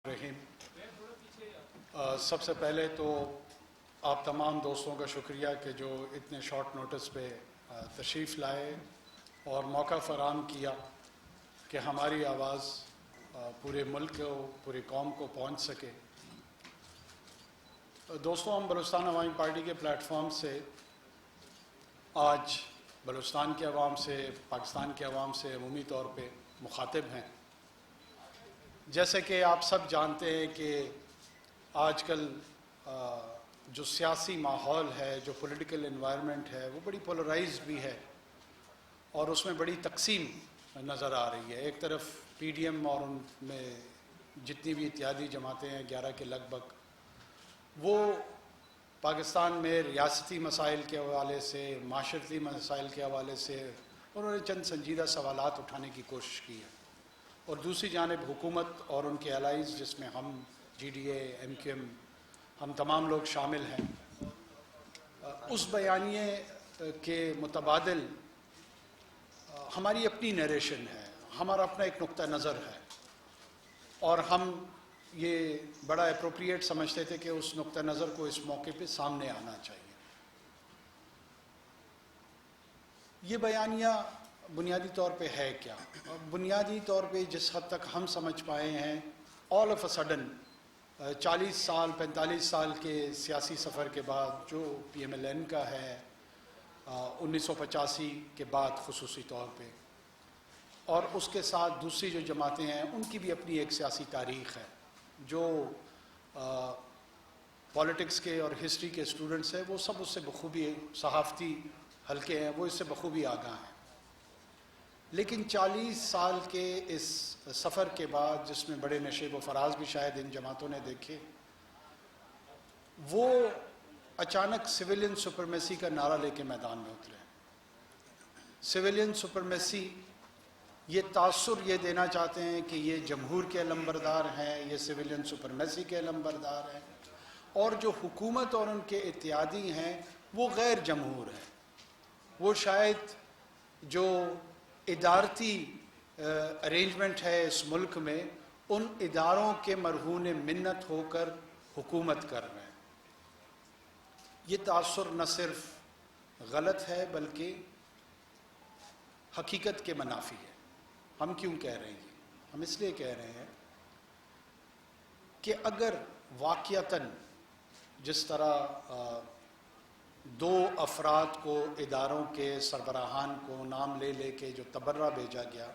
رحیم سب سے پہلے تو آپ تمام دوستوں کا شکریہ کہ جو اتنے شارٹ نوٹس پہ تشریف لائے اور موقع فراہم کیا کہ ہماری آواز پورے ملک کو پوری قوم کو پہنچ سکے۔ دوستوں، ہم بلوچستان عوامی پارٹی کے پلیٹ فارم سے آج بلوچستان کے عوام سے، پاکستان کے عوام سے عمومی طور پہ مخاطب ہیں۔ جیسے کہ آپ سب جانتے ہیں کہ آج کل جو سیاسی ماحول ہے، جو پولیٹیکل انوائرمنٹ ہے، وہ بڑی پولرائزڈ بھی ہے اور اس میں بڑی تقسیم نظر آ رہی ہے۔ ایک طرف پی ڈی ایم اور ان میں جتنی بھی اتحادی جماعتیں ہیں 11 کے لگ بھگ، وہ پاکستان میں ریاستی مسائل کے حوالے سے، معاشرتی مسائل کے حوالے سے انہوں نے چند سنجیدہ سوالات اٹھانے کی کوشش کی ہے، اور دوسری جانب حکومت اور ان کے الائز جس میں ہم G D A, M Q M, ہم تمام لوگ شامل ہیں، اس بیانیے کے متبادل ہماری اپنی نیریشن ہے، ہمارا اپنا ایک نقطہ نظر ہے، اور ہم یہ بڑا اپروپریٹ سمجھتے تھے کہ اس نقطہ نظر کو اس موقع پہ سامنے آنا چاہیے۔ یہ بیانیہ بنیادی طور پہ ہے کیا؟ بنیادی طور پہ جس حد تک ہم سمجھ پائے ہیں، آل آف اے سڈن 40 سال 45 سال کے سیاسی سفر کے بعد جو پی ایم ایل این کا ہے 1985 کے بعد خصوصی طور پہ، اور اس کے ساتھ دوسری جو جماعتیں ہیں ان کی بھی اپنی ایک سیاسی تاریخ ہے۔ جو پالیٹکس کے اور ہسٹری کے اسٹوڈنٹس ہیں وہ سب اس سے بخوبی، صحافتی حلقے ہیں وہ اس سے بخوبی آگاہ ہیں، لیکن 40 سال کے اس سفر کے بعد جس میں بڑے نشیب و فراز بھی شاید ان جماعتوں نے دیکھے، وہ اچانک سویلین سپرمیسی کا نعرہ لے کے میدان میں اترے۔ سویلین سپرمیسی، یہ تاثر یہ دینا چاہتے ہیں کہ یہ جمہور کے علمبردار ہیں، یہ سویلین سپرمیسی کے علمبردار ہیں، اور جو حکومت اور ان کے اتحادی ہیں وہ غیر جمہور ہیں۔ وہ شاید جو ادارتی ارینجمنٹ ہے اس ملک میں، ان اداروں کے مرہون منت ہو کر حکومت کر رہے ہیں۔ یہ تاثر نہ صرف غلط ہے بلکہ حقیقت کے منافی ہے۔ ہم کیوں کہہ رہے ہیں؟ ہم اس لیے کہہ رہے ہیں کہ اگر واقعتاً جس طرح 2 افراد کو اداروں کے سربراہان کو نام لے لے کے جو تبرہ بھیجا گیا،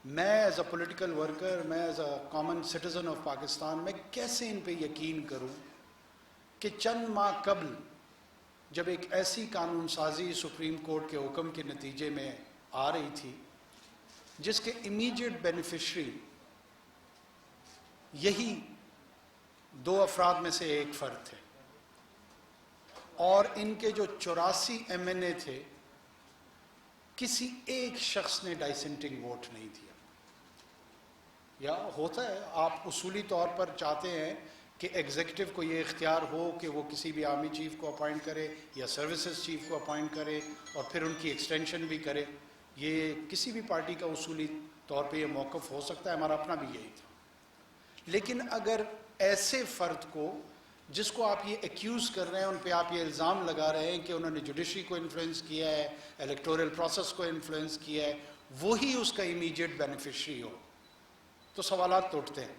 میں ایز اے پولیٹیکل ورکر، میں as a common citizen of Pakistan, میں کیسے ان پہ یقین کروں کہ چند ماہ قبل جب ایک ایسی قانون سازی سپریم کورٹ کے حکم کے نتیجے میں آ رہی تھی جس کے امیجیٹ بینیفیشری یہی 2 افراد میں سے ایک فرد تھے، اور ان کے جو 84 ایم این اے تھے، کسی ایک شخص نے ڈائسنٹنگ ووٹ نہیں دیا۔ یا ہوتا ہے، آپ اصولی طور پر چاہتے ہیں کہ ایگزیکٹو کو یہ اختیار ہو کہ وہ کسی بھی آرمی چیف کو اپوائنٹ کرے یا سروسز چیف کو اپوائنٹ کرے اور پھر ان کی ایکسٹینشن بھی کرے۔ یہ کسی بھی پارٹی کا اصولی طور پہ یہ موقف ہو سکتا ہے، ہمارا اپنا بھی یہی تھا۔ لیکن اگر ایسے فرد کو، جس کو آپ یہ ایکیوز کر رہے ہیں، ان پہ آپ یہ الزام لگا رہے ہیں کہ انہوں نے جوڈیشری کو انفلوئنس کیا ہے، الیکٹورل پروسیس کو انفلوئنس کیا ہے، وہی اس کا امیجیٹ بینیفیشری ہو، تو سوالات تو اٹھتے ہیں،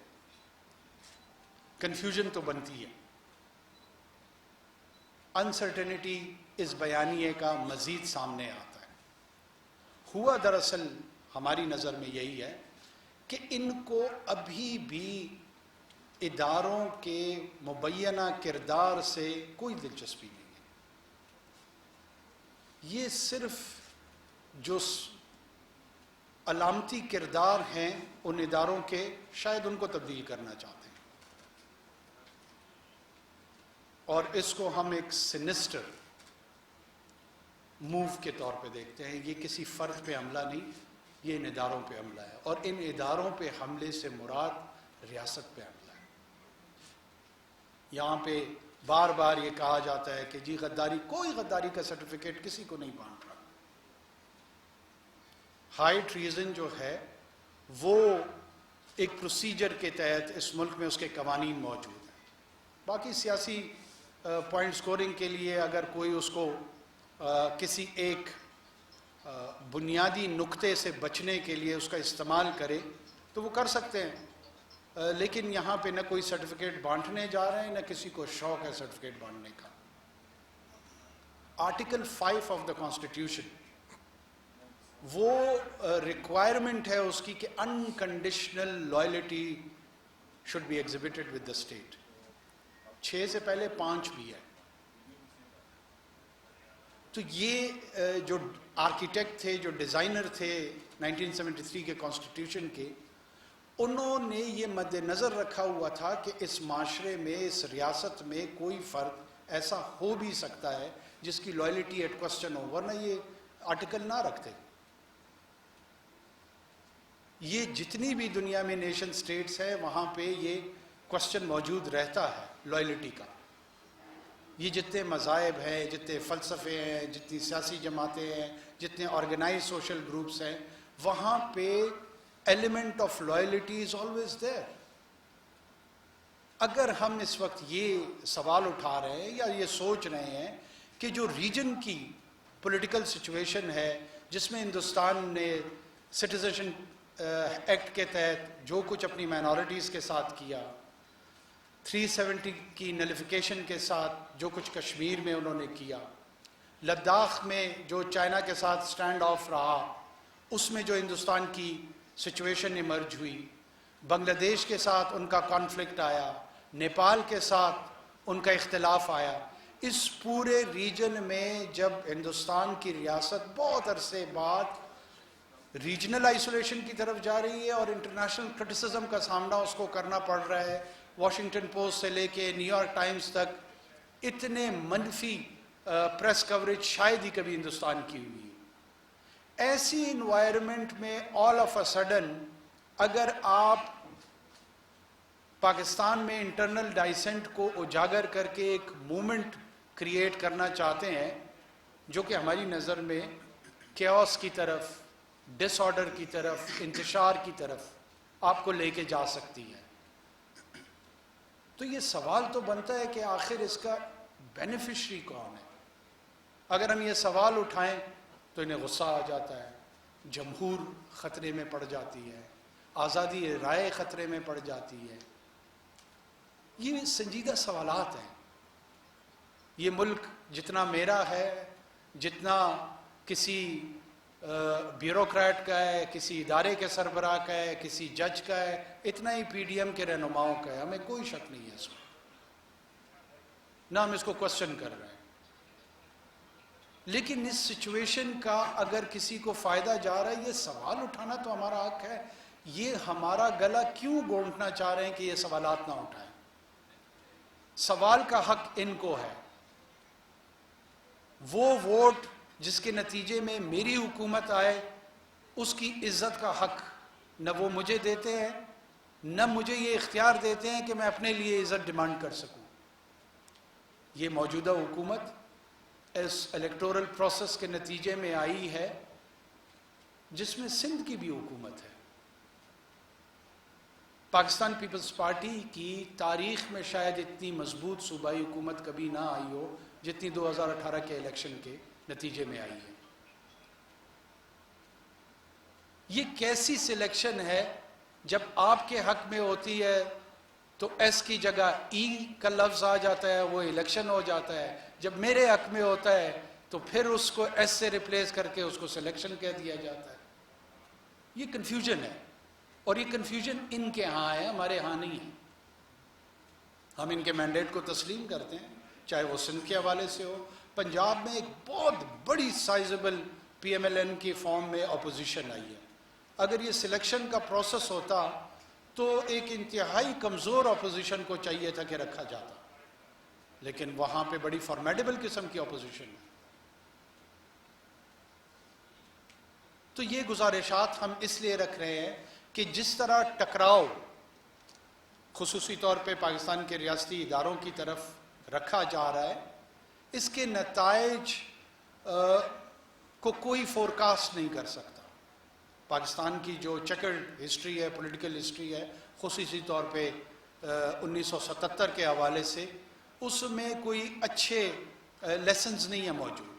کنفیوژن تو بنتی ہے۔ انسرٹینٹی اس بیانیے کا مزید سامنے آتا ہے۔ ہوا دراصل ہماری نظر میں یہی ہے کہ ان کو ابھی بھی اداروں کے مبینہ کردار سے کوئی دلچسپی نہیں ہے۔ یہ صرف جو علامتی کردار ہیں ان اداروں کے، شاید ان کو تبدیل کرنا چاہتے ہیں، اور اس کو ہم ایک سینسٹر موو کے طور پہ دیکھتے ہیں۔ یہ کسی فرد پہ حملہ نہیں، یہ ان اداروں پہ حملہ ہے، اور ان اداروں پہ حملے سے مراد ریاست پہ حملہ ہے۔ یہاں پہ بار بار یہ کہا جاتا ہے کہ جی غداری، کوئی غداری کا سرٹیفکیٹ کسی کو نہیں بانٹ رہا۔ ہائی ٹریزن جو ہے وہ ایک پروسیجر کے تحت اس ملک میں اس کے قوانین موجود ہیں. باقی سیاسی پوائنٹ سکورنگ کے لیے اگر کوئی اس کو کسی ایک بنیادی نقطے سے بچنے کے لیے اس کا استعمال کرے تو وہ کر سکتے ہیں. لیکن یہاں پہ نہ کوئی سرٹیفکیٹ بانٹنے جا رہے ہیں نہ کسی کو شوق ہے سرٹیفکیٹ بانٹنے کا. آرٹیکل 5 آف دا کانسٹیٹیوشن وہ ریکوائرمنٹ ہے اس کی کہ unconditional loyalty should be exhibited with the state. 6 سے پہلے 5 بھی ہے. تو یہ جو آرکیٹیکٹ تھے, جو ڈیزائنر تھے 1973 کے کانسٹیٹیوشن کے, انہوں نے یہ مد نظر رکھا ہوا تھا کہ اس معاشرے میں, اس ریاست میں کوئی فرد ایسا ہو بھی سکتا ہے جس کی لائلٹی ایٹ کوسچن ہو, ورنہ یہ آرٹیکل نہ رکھتے. یہ جتنی بھی دنیا میں نیشن سٹیٹس ہیں وہاں پہ یہ کوسچن موجود رہتا ہے لائلٹی کا. یہ جتنے مذاہب ہیں, جتنے فلسفے ہیں, جتنی سیاسی جماعتیں ہیں, جتنے آرگنائز سوشل گروپس ہیں, وہاں پہ element of loyalty is always there. اگر ہم اس وقت یہ سوال اٹھا رہے ہیں یا یہ سوچ رہے ہیں کہ جو ریجن کی پولیٹیکل سچویشن ہے جس میں ہندوستان نے سٹیزنشپ ایکٹ کے تحت جو کچھ اپنی مائنورٹیز کے ساتھ کیا, 370 کی نلیفیکیشن کے ساتھ جو کچھ کشمیر میں انہوں نے کیا, لداخ میں جو چائنا کے ساتھ سٹینڈ آف رہا اس میں جو ہندوستان کی سچویشن ایمرج ہوئی, بنگلہ دیش کے ساتھ ان کا کانفلکٹ آیا, نیپال کے ساتھ ان کا اختلاف آیا, اس پورے ریجن میں جب ہندوستان کی ریاست بہت عرصے بعد ریجنل آئسولیشن کی طرف جا رہی ہے اور انٹرنیشنل کرٹیسزم کا سامنا اس کو کرنا پڑ رہا ہے, واشنگٹن پوسٹ سے لے کے نیو یارک ٹائمز تک اتنے منفی پریس کوریج شاید ہی کبھی ہندوستان کی ہوئی. ایسی انوائرمنٹ میں آل آف اے سڈن اگر آپ پاکستان میں انٹرنل ڈائسنٹ کو اجاگر کر کے ایک موومنٹ کریٹ کرنا چاہتے ہیں جو کہ ہماری نظر میں کیوس کی طرف, ڈس آرڈر کی طرف, انتشار کی طرف آپ کو لے کے جا سکتی ہے, تو یہ سوال تو بنتا ہے کہ آخر اس کا بینیفیشری کون ہے. اگر ہم یہ سوال اٹھائیں تو انہیں غصہ آ جاتا ہے, جمہور خطرے میں پڑ جاتی ہے, آزادی رائے خطرے میں پڑ جاتی ہے. یہ سنجیدہ سوالات ہیں. یہ ملک جتنا میرا ہے, جتنا کسی بیوروکریٹ کا ہے, کسی ادارے کے سربراہ کا ہے, کسی جج کا ہے, اتنا ہی پی ڈی ایم کے رہنماؤں کا ہے. ہمیں کوئی شک نہیں ہے اس میں, نہ ہم اس کو کوسچن کر رہے ہیں. لیکن اس سچویشن کا اگر کسی کو فائدہ جا رہا ہے, یہ سوال اٹھانا تو ہمارا حق ہے. یہ ہمارا گلا کیوں گونٹنا چاہ رہے ہیں کہ یہ سوالات نہ اٹھائیں؟ سوال کا حق ان کو ہے. وہ ووٹ جس کے نتیجے میں میری حکومت آئے اس کی عزت کا حق نہ وہ مجھے دیتے ہیں, نہ مجھے یہ اختیار دیتے ہیں کہ میں اپنے لیے عزت ڈیمانڈ کر سکوں. یہ موجودہ حکومت اس الیکٹورل پروسیس کے نتیجے میں آئی ہے جس میں سندھ کی بھی حکومت ہے. پاکستان پیپلز پارٹی کی تاریخ میں شاید اتنی مضبوط صوبائی حکومت کبھی نہ آئی ہو جتنی 2018 کے الیکشن کے نتیجے میں آئی ہے. یہ کیسی سلیکشن ہے؟ جب آپ کے حق میں ہوتی ہے تو ایس کی جگہ ای کا لفظ آ جاتا ہے, وہ الیکشن ہو جاتا ہے. جب میرے حق میں ہوتا ہے تو پھر اس کو ایس سے ریپلیس کر کے اس کو سلیکشن کہہ دیا جاتا ہے. یہ کنفیوژن ہے, اور یہ کنفیوژن ان کے ہاں ہے, ہمارے ہاں نہیں ہے. ہم ان کے مینڈیٹ کو تسلیم کرتے ہیں, چاہے وہ سندھ کے حوالے سے ہو. پنجاب میں ایک بہت بڑی sizeable P M L N کی فارم میں اپوزیشن آئی ہے. اگر یہ سلیکشن کا پروسیس ہوتا تو ایک انتہائی کمزور اپوزیشن کو چاہیے تھا کہ رکھا جاتا, لیکن وہاں پہ بڑی فارمیڈیبل قسم کی اپوزیشن ہے. تو یہ گزارشات ہم اس لیے رکھ رہے ہیں کہ جس طرح ٹکراؤ خصوصی طور پہ پاکستان کے ریاستی اداروں کی طرف رکھا جا رہا ہے, اس کے نتائج کو کوئی فورکاسٹ نہیں کر سکتا. پاکستان کی جو چیکرڈ ہسٹری ہے، پولیٹیکل ہسٹری ہے، خصوصی طور پہ 1977 کے حوالے سے، اس میں کوئی اچھے لیسنز نہیں ہیں موجود.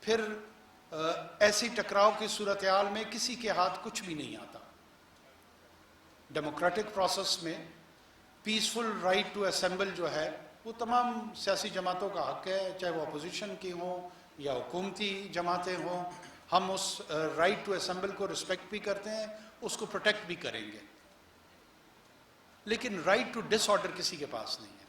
پھر ایسی ٹکراؤ کی صورتحال میں کسی کے ہاتھ کچھ بھی نہیں آتا. ڈیموکریٹک پروسیس میں پیسفل رائٹ ٹو اسمبل جو ہے وہ تمام سیاسی جماعتوں کا حق ہے، چاہے وہ اپوزیشن کی ہوں یا حکومتی جماعتیں ہوں. ہم اس رائٹ ٹو اسمبل کو رسپیکٹ بھی کرتے ہیں، اس کو پروٹیکٹ بھی کریں گے. لیکن رائٹ ٹو ڈس آرڈر کسی کے پاس نہیں ہے.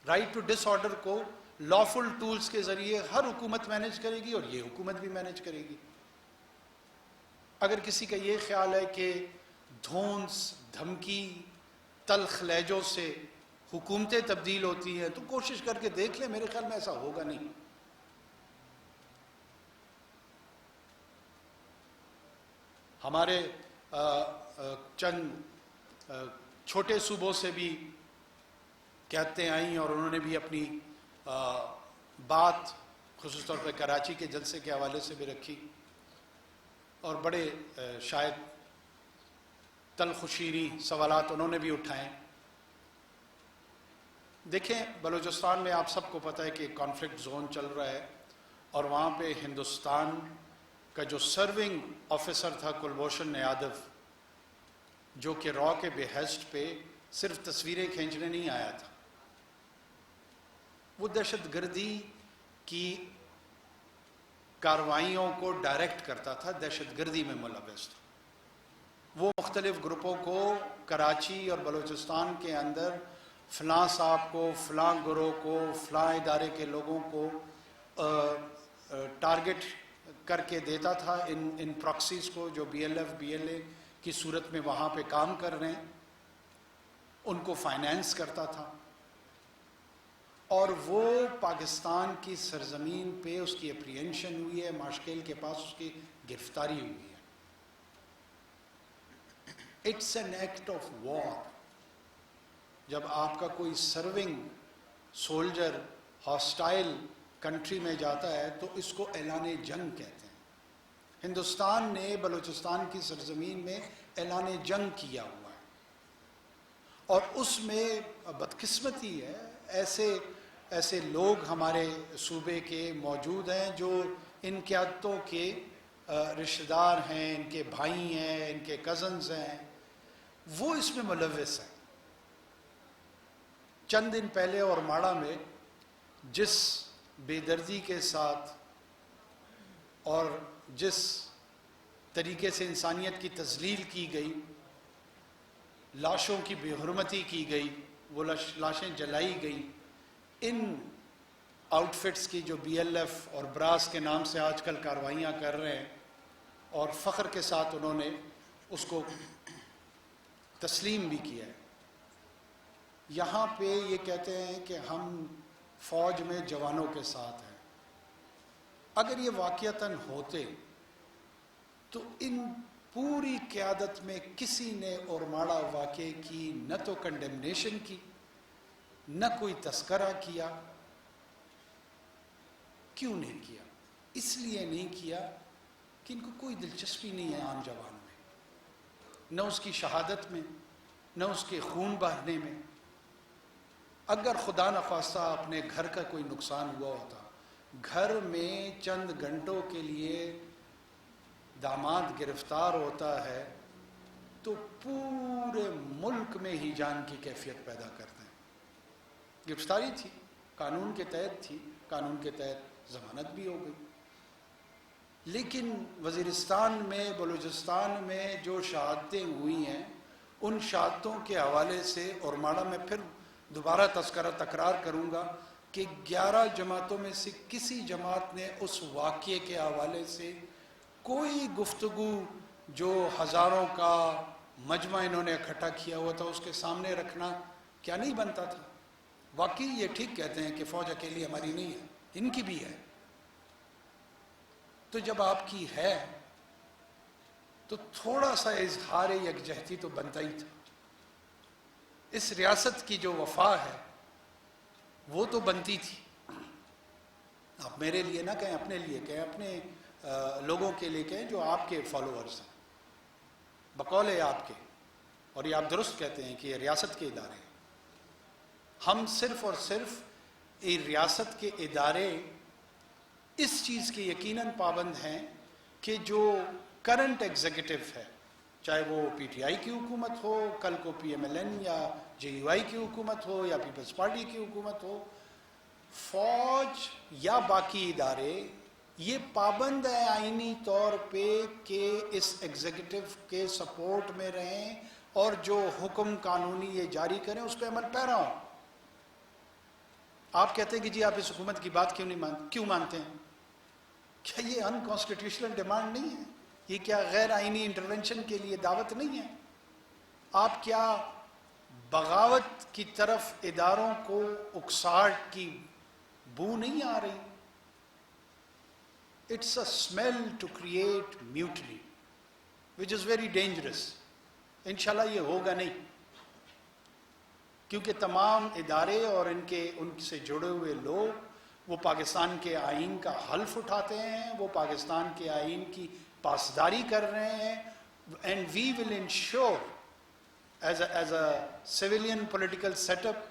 رائٹ ٹو ڈس آرڈر کو لافل ٹولز کے ذریعے ہر حکومت مینیج کرے گی، اور یہ حکومت بھی مینیج کرے گی. اگر کسی کا یہ خیال ہے کہ دھونس، دھمکی، تلخ لہجوں سے حکومتیں تبدیل ہوتی ہیں تو کوشش کر کے دیکھ لیں، میرے خیال میں ایسا ہوگا نہیں. ہمارے چند چھوٹے صوبوں سے بھی قیادتیں آئیں اور انہوں نے بھی اپنی بات خصوص طور پہ کراچی کے جلسے کے حوالے سے بھی رکھی، اور بڑے شاید تلخ و شیریں سوالات انہوں نے بھی اٹھائے. دیکھیں، بلوچستان میں آپ سب کو پتہ ہے کہ کانفلکٹ زون چل رہا ہے، اور وہاں پہ ہندوستان کا جو سرونگ آفیسر تھا کلبھوشن یادو، جو کہ را کے بہشت پہ صرف تصویریں کھینچنے نہیں آیا تھا، وہ دہشت گردی کی کارروائیوں کو ڈائریکٹ کرتا تھا، دہشت گردی میں ملوث تھا. وہ مختلف گروپوں کو کراچی اور بلوچستان کے اندر فلاں صاحب کو، فلاں گروہ کو، فلاں ادارے کے لوگوں کو ٹارگٹ کر کے دیتا تھا. ان پراکسیز کو جو B L F, B L A کی صورت میں وہاں پہ کام کر رہے ہیں، ان کو فائنینس کرتا تھا. اور وہ پاکستان کی سرزمین پہ اس کی اپریہنشن ہوئی ہے، ماشکیل کے پاس اس کی گرفتاری ہوئی ہے. It's an act of war. جب آپ کا کوئی سرونگ سولجر ہاسٹائل کنٹری میں جاتا ہے تو اس کو اعلان جنگ کہتے ہیں. ہندوستان نے بلوچستان کی سرزمین میں اعلان جنگ کیا ہوا ہے، اور اس میں بدقسمتی ہے ایسے لوگ ہمارے صوبے کے موجود ہیں جو ان قیادتوں کے رشتہ دار ہیں، ان کے بھائی ہیں، ان کے کزنز ہیں، وہ اس میں ملوث ہیں. چند دن پہلے اور ماڑا میں جس بے دردی کے ساتھ اور جس طریقے سے انسانیت کی تذلیل کی گئی، لاشوں کی بے حرمتی کی گئی، وہ لاشیں جلائی گئیں، ان آؤٹ فٹس کی جو بی ایل ایف اور براس کے نام سے آج کل کارروائیاں کر رہے ہیں، اور فخر کے ساتھ انہوں نے اس کو تسلیم بھی کیا ہے. یہاں پہ یہ کہتے ہیں کہ ہم فوج میں جوانوں کے ساتھ ہیں. اگر یہ واقعتاً ہوتے تو ان پوری قیادت میں کسی نے اورماڑا واقعے کی نہ تو کنڈیمنیشن کی، نہ کوئی تذکرہ کیا. کیوں نہیں کیا؟ اس لیے نہیں کیا کہ ان کو کوئی دلچسپی نہیں ہے عام جوان میں، نہ اس کی شہادت میں، نہ اس کے خون بہنے میں. اگر خدا نخواستہ اپنے گھر کا کوئی نقصان ہوا ہوتا، گھر میں چند گھنٹوں کے لیے داماد گرفتار ہوتا ہے تو پورے ملک میں ہی جان کی کیفیت پیدا کرتے ہیں. گرفتاری تھی، قانون کے تحت تھی، قانون کے تحت ضمانت بھی ہو گئی. لیکن وزیرستان میں، بلوچستان میں جو شہادتیں ہوئی ہیں، ان شہادتوں کے حوالے سے، اور ماڑا میں پھر دوبارہ تکرار کروں گا کہ 11 جماعتوں میں سے کسی جماعت نے اس واقعے کے حوالے سے کوئی گفتگو جو ہزاروں کا مجمع انہوں نے اکٹھا کیا ہوا تھا اس کے سامنے رکھنا کیا نہیں بنتا تھا؟ واقعی یہ ٹھیک کہتے ہیں کہ فوج اکیلی ہماری نہیں ہے، ان کی بھی ہے. تو جب آپ کی ہے تو تھوڑا سا اظہار یکجہتی تو بنتا ہی تھا. اس ریاست کی جو وفا ہے وہ تو بنتی تھی. آپ میرے لیے نہ کہیں، اپنے لیے کہیں، اپنے لوگوں کے لیے کہیں جو آپ کے فالوورز ہیں، بقول ہے آپ کے، اور یہ آپ درست کہتے ہیں کہ یہ ریاست کے ادارے ہیں۔ ہم صرف اور صرف ریاست کے ادارے اس چیز کے یقیناً پابند ہیں کہ جو کرنٹ ایگزیکٹو ہے، چاہے وہ پی ٹی آئی کی حکومت ہو، کل کو پی ایم ایل این یا جے یو آئی کی حکومت ہو یا پیپلز پارٹی کی حکومت ہو، فوج یا باقی ادارے یہ پابند ہے آئینی طور پہ کہ اس ایگزیکٹو کے سپورٹ میں رہیں اور جو حکم قانونی یہ جاری کریں اس پہ عمل پیرا ہوں۔ آپ کہتے ہیں کہ جی آپ اس حکومت کی بات کیوں مانتے ہیں؟ کیا یہ ان کانسٹیٹیوشنل ڈیمانڈ نہیں ہے؟ یہ کیا غیر آئینی انٹرونشن کے لیے دعوت نہیں ہے؟ آپ کیا بغاوت کی طرف اداروں کو اکساہٹ کی بو نہیں آ رہی؟ It's a smell to create mutiny which is very dangerous. انشاءاللہ یہ ہوگا نہیں، کیونکہ تمام ادارے اور ان سے جڑے ہوئے لوگ وہ پاکستان کے آئین کا حلف اٹھاتے ہیں، وہ پاکستان کے آئین کی پاسداری کر رہے ہیں، and we will ensure as a civilian political set up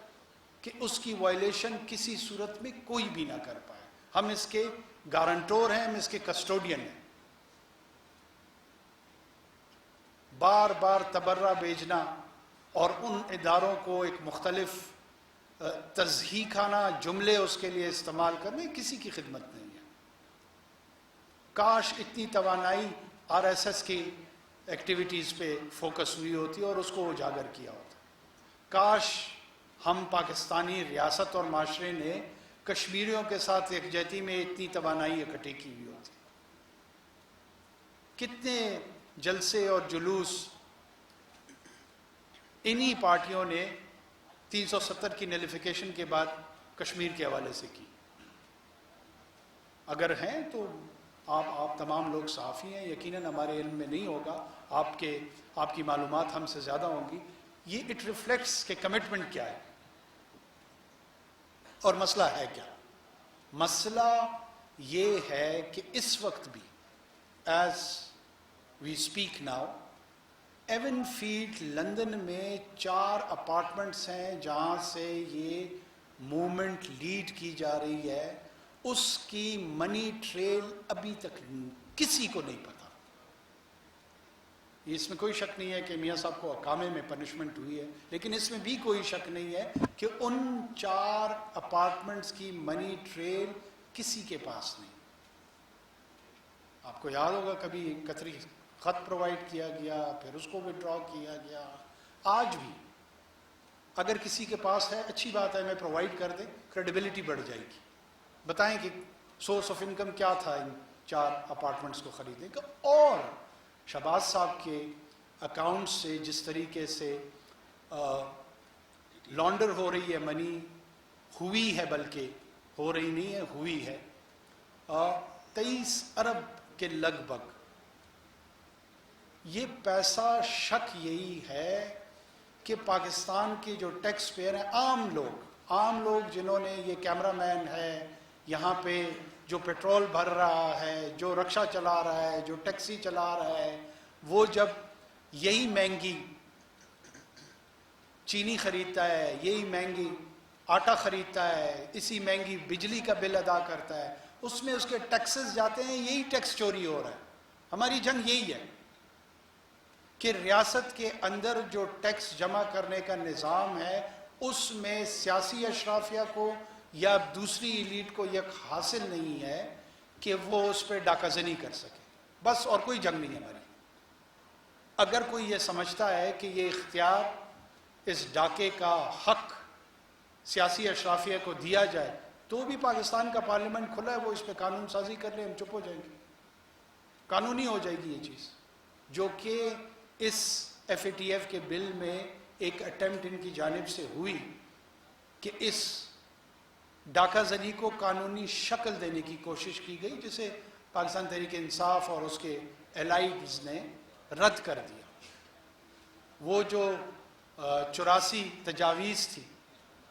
کہ اس کی وائلیشن کسی صورت میں کوئی بھی نہ کر پائے۔ ہم اس کے گارنٹور ہیں، ہم اس کے کسٹوڈین ہیں۔ بار بار تبرہ بھیجنا اور ان اداروں کو ایک مختلف تضحیکانہ جملے اس کے لیے استعمال کرنے کسی کی خدمت نہیں ہے۔ کاش اتنی توانائی آر ایس ایس کی ایکٹیویٹیز پہ فوکس ہوئی ہوتی اور اس کو اجاگر کیا ہوتا۔ کاش ہم پاکستانی ریاست اور معاشرے نے کشمیریوں کے ساتھ یکجہتی میں اتنی توانائی اکٹھی کی ہوئی ہوتی۔ کتنے جلسے اور جلوس انہی پارٹیوں نے 370 کی نلیفیکیشن کے بعد کشمیر کے حوالے سے کی۔ اگر ہیں تو آپ تمام لوگ صحافی ہیں، یقیناً ہمارے علم میں نہیں ہوگا، آپ کی معلومات ہم سے زیادہ ہوں گی۔ یہ اٹ ریفلیکٹس کہ کمٹمنٹ کیا ہے اور مسئلہ ہے کیا۔ مسئلہ یہ ہے کہ اس وقت بھی as we speak now Avenfield London میں 4 اپارٹمنٹس ہیں جہاں سے یہ موومنٹ لیڈ کی جا رہی ہے، اس کی منی ٹریل ابھی تک کسی کو نہیں پتا۔ اس میں کوئی شک نہیں ہے کہ میاں صاحب کو اقامے میں پنشمنٹ ہوئی ہے، لیکن اس میں بھی کوئی شک نہیں ہے کہ ان 4 اپارٹمنٹس کی منی ٹریل کسی کے پاس نہیں۔ آپ کو یاد ہوگا کبھی قطری خط پرووائڈ کیا گیا، پھر اس کو وڈرا کیا گیا۔ آج بھی اگر کسی کے پاس ہے اچھی بات ہے، میں پرووائڈ کر دیں، کریڈیبلٹی بڑھ جائے گی۔ بتائیں کہ سورس آف انکم کیا تھا ان 4 اپارٹمنٹس کو خریدنے کا، اور شہباز صاحب کے اکاؤنٹ سے جس طریقے سے لانڈر ہو رہی ہے منی، ہوئی ہے، بلکہ ہو رہی نہیں ہے، ہوئی ہے 23 ارب کے لگ بھگ۔ یہ پیسہ شک یہی ہے کہ پاکستان کے جو ٹیکس پیئر ہیں، عام لوگ جنہوں نے، یہ کیمرہ مین ہے یہاں پہ جو پیٹرول بھر رہا ہے، جو رکشہ چلا رہا ہے، جو ٹیکسی چلا رہا ہے، وہ جب یہی مہنگی چینی خریدتا ہے، یہی مہنگی آٹا خریدتا ہے، اسی مہنگی بجلی کا بل ادا کرتا ہے، اس میں اس کے ٹیکسز جاتے ہیں، یہی ٹیکس چوری ہو رہا ہے۔ ہماری جنگ یہی ہے کہ ریاست کے اندر جو ٹیکس جمع کرنے کا نظام ہے اس میں سیاسی اشرافیہ کو یا دوسری ایلیٹ کو یہ حاصل نہیں ہے کہ وہ اس پہ ڈاکہ زنی کر سکے، بس، اور کوئی جنگ نہیں ہماری۔ اگر کوئی یہ سمجھتا ہے کہ یہ اختیار، اس ڈاکے کا حق سیاسی اشرافیہ کو دیا جائے، تو بھی پاکستان کا پارلیمنٹ کھلا ہے، وہ اس پہ قانون سازی کر لیں، ہم چپ ہو جائیں گے، قانونی ہو جائے گی یہ چیز، جو کہ اس ایف اے ٹی ایف کے بل میں ایک اٹیمپٹ ان کی جانب سے ہوئی کہ اس ڈاکہ زنی کو قانونی شکل دینے کی کوشش کی گئی، جسے پاکستان تحریک انصاف اور اس کے الائیڈز نے رد کر دیا۔ وہ جو 84 تجاویز تھی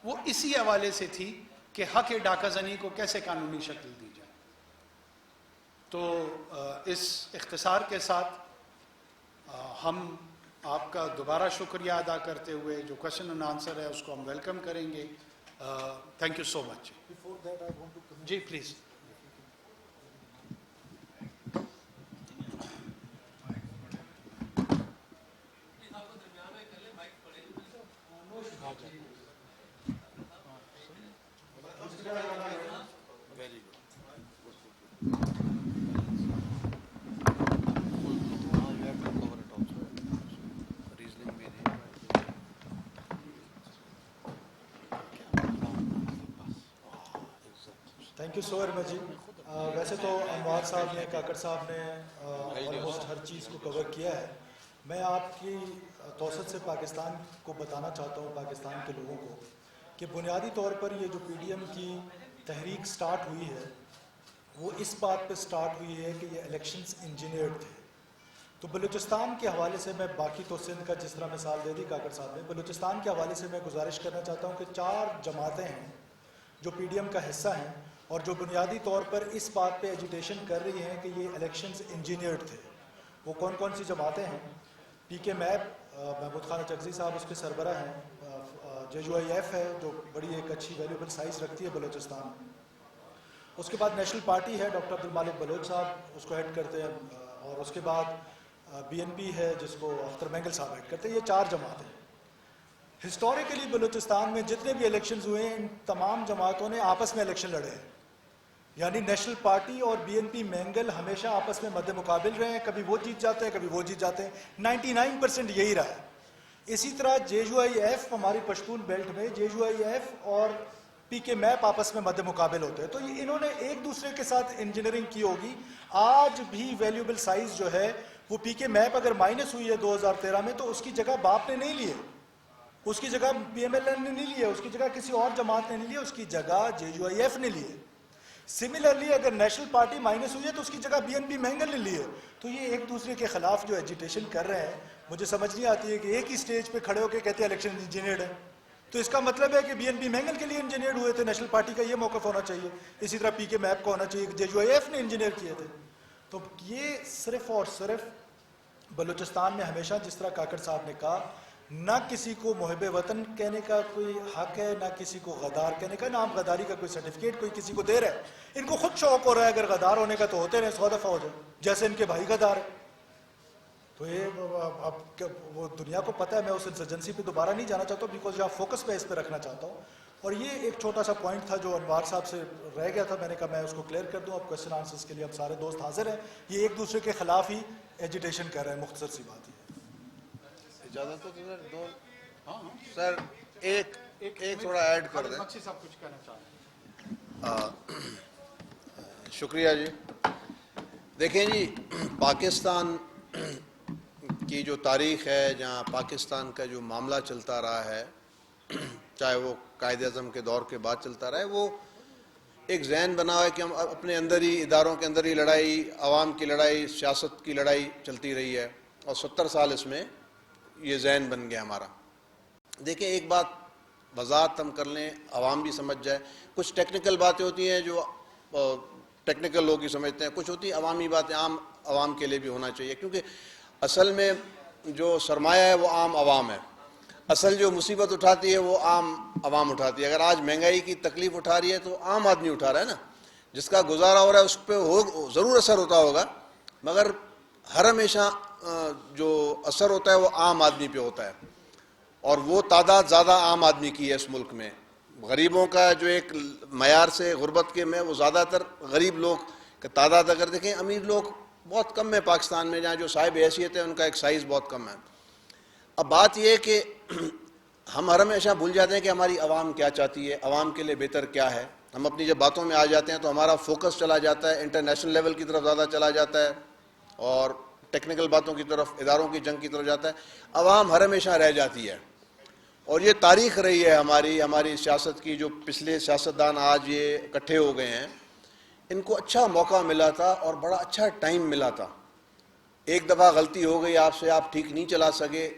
وہ اسی حوالے سے تھی کہ حق ڈاکہ زنی کو کیسے قانونی شکل دی جائے. تو اس اختصار کے ساتھ ہم آپ کا دوبارہ شکریہ ادا کرتے ہوئے جو کوشچن اینڈ آنسر ہے اس کو ہم ویلکم کریں گے. Thank you so much. جی please. Thank you so very much جی. ویسے تو انوار صاحب نے کاکڑ صاحب نے آلموسٹ ہر چیز کو کور کیا ہے. میں آپ کی توسط سے پاکستان کو بتانا چاہتا ہوں, پاکستان کے لوگوں کو, کہ بنیادی طور پر یہ جو پی ڈی ایم کی تحریک سٹارٹ ہوئی ہے وہ اس بات پہ سٹارٹ ہوئی ہے کہ یہ الیکشنز انجینئرڈ تھے. تو بلوچستان کے حوالے سے میں باقی تو سندھ کا جس طرح مثال دے دی کاکڑ صاحب نے, بلوچستان کے حوالے سے میں گزارش کرنا چاہتا ہوں کہ 4 جماعتیں ہیں جو پی ڈی ایم کا حصہ ہیں اور جو بنیادی طور پر اس بات پہ ایجیٹیشن کر رہی ہیں کہ یہ الیکشنز انجینئرڈ تھے. وہ کون کون سی جماعتیں ہیں؟ پی کے میپ, محمود خان چغزی صاحب اس کے سربراہ ہیں. جے یو آئی ایف ہے جو بڑی ایک اچھی ویلیوبل سائز رکھتی ہے بلوچستان میں. اس کے بعد نیشنل پارٹی ہے, ڈاکٹر عبدالمالک بلوچ صاحب اس کو ہیڈ کرتے ہیں, اور اس کے بعد بی این پی ہے جس کو اختر مینگل صاحب ہیڈ کرتے ہیں. یہ 4 جماعتیں. ہسٹوریکلی بلوچستان میں جتنے بھی الیکشنز ہوئے ہیں ان تمام جماعتوں نے آپس میں الیکشن لڑے ہیں. یعنی نیشنل پارٹی اور بی این پی مینگل ہمیشہ آپس میں مد مقابل رہے ہیں, کبھی وہ جیت جاتے ہیں کبھی وہ جیت جاتے ہیں. 99% یہی رہا ہے. اسی طرح جے یو آئی ایف ہماری پشتون بیلٹ میں جے یو آئی ایف اور پی کے میپ آپس میں مد مقابل ہوتے ہیں. تو یہ انہوں نے ایک دوسرے کے ساتھ انجینئرنگ کی ہوگی. آج بھی ویلیوبل سائز جو ہے وہ پی کے میپ اگر مائنس ہوئی ہے 2013 میں تو اس کی جگہ باپ نے نہیں لیے, اس کی جگہ پی ایم ایل این نے نہیں لیے, اس کی جگہ کسی اور جماعت نے نہیں لیے, اس کی جگہ جے یو آئی ایف نے لیے. سملرلی اگر نیشنل پارٹی مائنس ہوئی ہے تو اس کی جگہ بی این پی مینگل نے لیے. تو یہ ایک دوسرے کے خلاف جو ایجیٹیشن کر رہے ہیں, مجھے سمجھ نہیں آتی ہے کہ ایک ہی سٹیج پہ کھڑے ہو کے کہتے ہیں الیکشن انجینئرڈ ہے. تو اس کا مطلب ہے کہ بی این پی مینگل کے لیے انجینئرڈ ہوئے تھے, نیشنل پارٹی کا یہ موقف ہونا چاہیے. اسی طرح پی کے میپ کو ہونا چاہیے کہ جے یو آئی ایف نے انجینئر کیے تھے. تو یہ صرف اور صرف بلوچستان میں ہمیشہ جس طرح کاکڑ صاحب نے کہا, نہ کسی کو محب وطن کہنے کا کوئی حق ہے, نہ کسی کو غدار کہنے کا, نہ ہم غداری کا کوئی سرٹیفکیٹ کوئی کسی کو دے رہا ہے. ان کو خود شوق ہو رہا ہے اگر غدار ہونے کا تو ہوتے رہے 100 دفعہ ہو جائے, جیسے ان کے بھائی غدار ہے. تو یہ اب وہ دنیا کو پتہ ہے. میں اس انسرجنسی پہ دوبارہ نہیں جانا چاہتا بیکاز یہاں فوکس میں اس پہ رکھنا چاہتا ہوں. اور یہ ایک چھوٹا سا پوائنٹ تھا جو انوار صاحب سے رہ گیا تھا, میں نے کہا میں اس کو کلیئر کر دوں. اب کویشچن آنسرز کے لیے اب سارے دوست حاضر ہیں. یہ ایک دوسرے کے خلاف ہی ایجیٹیشن کر رہے ہیں, مختصر سی بات ہے. اجازت ہو تو سر دو سر ایک تھوڑا ایڈ کر دیں. مچھی صاحب کچھ کہنا چاہتے ہیں. شکریہ جی. دیکھیں جی, پاکستان کی جو تاریخ ہے, جہاں پاکستان کا جو معاملہ چلتا رہا ہے, چاہے وہ قائد اعظم کے دور کے بعد چلتا رہا ہے, وہ ایک ذہن بنا ہوا ہے کہ ہم اپنے اندر ہی, اداروں کے اندر ہی لڑائی, عوام کی لڑائی, سیاست کی لڑائی چلتی رہی ہے. اور 70 سال اس میں یہ ذہن بن گیا ہمارا. دیکھیں ایک بات وضاحت ہم کر لیں, عوام بھی سمجھ جائے. کچھ ٹیکنیکل باتیں ہوتی ہیں جو ٹیکنیکل لوگ ہی سمجھتے ہیں, کچھ ہوتی ہیں عوامی باتیں, عام عوام کے لیے بھی ہونا چاہیے. کیونکہ اصل میں جو سرمایہ ہے وہ عام عوام ہے. اصل جو مصیبت اٹھاتی ہے وہ عام عوام اٹھاتی ہے. اگر آج مہنگائی کی تکلیف اٹھا رہی ہے تو عام آدمی اٹھا رہا ہے نا. جس کا گزارا ہو رہا ہے اس پہ ضرور اثر ہوتا ہوگا, مگر ہر ہمیشہ جو اثر ہوتا ہے وہ عام آدمی پہ ہوتا ہے. اور وہ تعداد زیادہ عام آدمی کی ہے اس ملک میں. غریبوں کا جو ایک معیار سے غربت کے میں, وہ زیادہ تر غریب لوگ کا تعداد اگر دیکھیں, امیر لوگ بہت کم ہے پاکستان میں, جہاں جو صاحب حیثیت ہے ان کا ایک سائز بہت کم ہے. اب بات یہ ہے کہ ہم ہر ہمیشہ بھول جاتے ہیں کہ ہماری عوام کیا چاہتی ہے, عوام کے لیے بہتر کیا ہے. ہم اپنی جب باتوں میں آ جاتے ہیں تو ہمارا فوکس چلا جاتا ہے انٹرنیشنل لیول کی طرف زیادہ چلا جاتا ہے, اور ٹیکنیکل باتوں کی طرف, اداروں کی جنگ کی طرف جاتا ہے. عوام ہر ہمیشہ رہ جاتی ہے. اور یہ تاریخ رہی ہے ہماری سیاست کی. جو پچھلے سیاستدان آج یہ اکٹھے ہو گئے ہیں, ان کو اچھا موقع ملا تھا اور بڑا اچھا ٹائم ملا تھا. ایک دفعہ غلطی ہو گئی آپ سے, آپ ٹھیک نہیں چلا سکے,